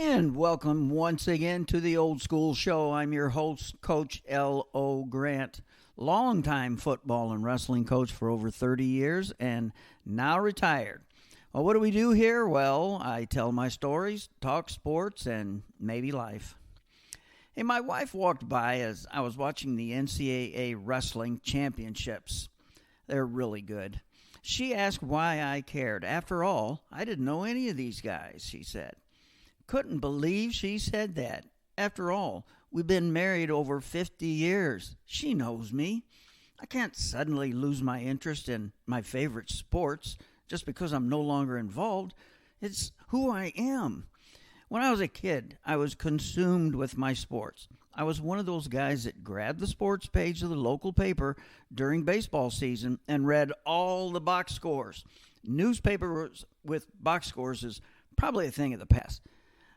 And welcome once again to the Old School Show. I'm your host, Coach L.O. Grant, longtime football and wrestling coach for over 30 years and now retired. Well, what do we do here? Well, I tell my stories, talk sports, and maybe life. Hey, my wife walked by as I was watching the NCAA Wrestling Championships. They're really good. She asked why I cared. After all, I didn't know any of these guys, she said. Couldn't believe she said that. After all, we've been married over 50 years. She knows me. I can't suddenly lose my interest in my favorite sports just because I'm no longer involved. It's who I am. When I was a kid, I was consumed with my sports. I was one of those guys that grabbed the sports page of the local paper during baseball season and read all the box scores. Newspapers with box scores is probably a thing of the past.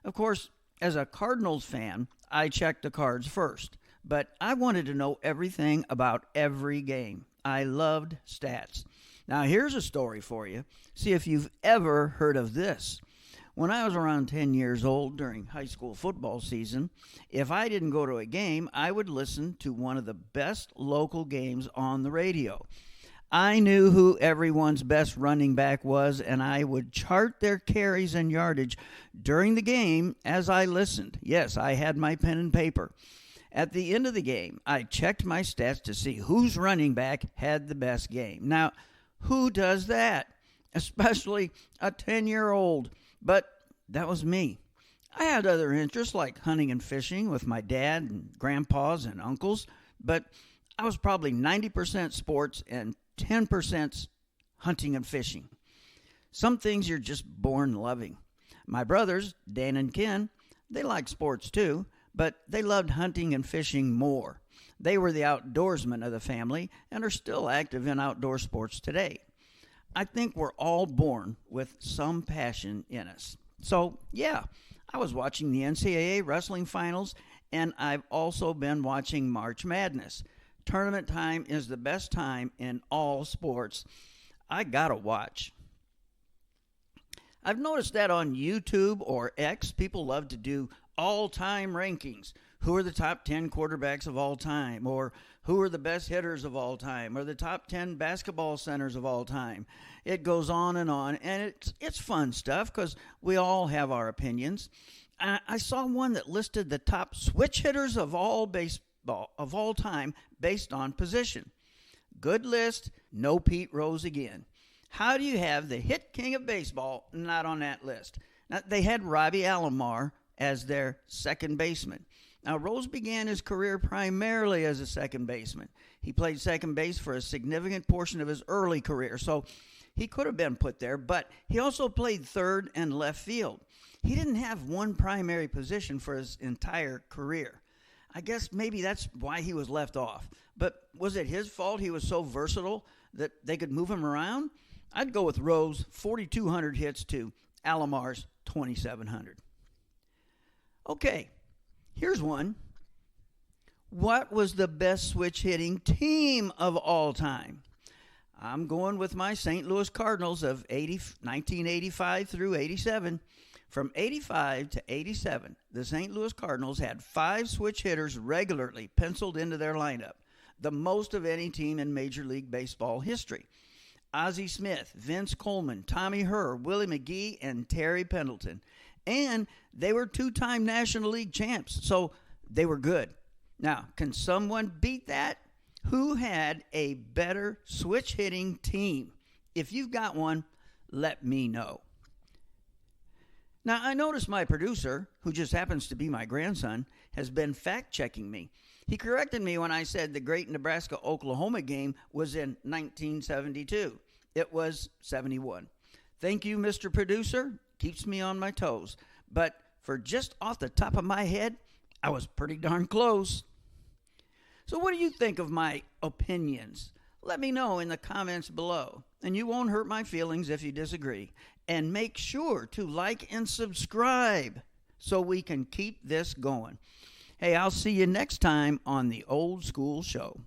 Of course, as a Cardinals fan, I checked the cards first, but I wanted to know everything about every game. I loved stats. Now, here's a story for you. See if you've ever heard of this. When I was around 10 years old during high school football season, if I didn't go to a game, I would listen to one of the best local games on the radio. I knew who everyone's best running back was, and I would chart their carries and yardage during the game as I listened. Yes, I had my pen and paper. At the end of the game, I checked my stats to see whose running back had the best game. Now, who does that? Especially a 10-year-old. But that was me. I had other interests like hunting and fishing with my dad and grandpas and uncles, but I was probably 90% sports and 10% hunting and fishing. Some things you're just born loving. My brothers, Dan and Ken, they liked sports too, but they loved hunting and fishing more. They were the outdoorsmen of the family and are still active in outdoor sports today. I think we're all born with some passion in us. So, yeah, I was watching the NCAA wrestling finals, and I've also been watching March Madness. Tournament time is the best time in all sports. I gotta watch. I've noticed that on YouTube or X, people love to do all-time rankings. Who are the top 10 quarterbacks of all time? Or who are the best hitters of all time? Or the top 10 basketball centers of all time? It goes on, and it's fun stuff because we all have our opinions. I saw one that listed the top switch hitters of all time based on position. Good list, no Pete Rose again. How do you have the hit king of baseball not on that list? Now, they had Robbie Alomar as their second baseman. Now, Rose began his career primarily as a second baseman. He played second base for a significant portion of his early career, so he could have been put there, but he also played third and left field. He didn't have one primary position for his entire career. I guess maybe that's why he was left off. But was it his fault he was so versatile that they could move him around? I'd go with Rose, 4,200 hits to Alomar's 2,700. Okay, here's one. What was the best switch hitting team of all time? I'm going with my St. Louis Cardinals of 1985 through 87. From 85 to 87, the St. Louis Cardinals had 5 switch hitters regularly penciled into their lineup, the most of any team in Major League Baseball history. Ozzie Smith, Vince Coleman, Tommy Herr, Willie McGee, and Terry Pendleton. And they were 2-time National League champs, so they were good. Now, can someone beat that? Who had a better switch-hitting team? If you've got one, let me know. Now, I noticed my producer, who just happens to be my grandson, has been fact-checking me. He corrected me when I said the great Nebraska-Oklahoma game was in 1972. It was 71. Thank you, Mr. Producer. Keeps me on my toes. But for just off the top of my head, I was pretty darn close. So what do you think of my opinions? Let me know in the comments below. And you won't hurt my feelings if you disagree. And make sure to like and subscribe so we can keep this going. Hey, I'll see you next time on the Old School Show.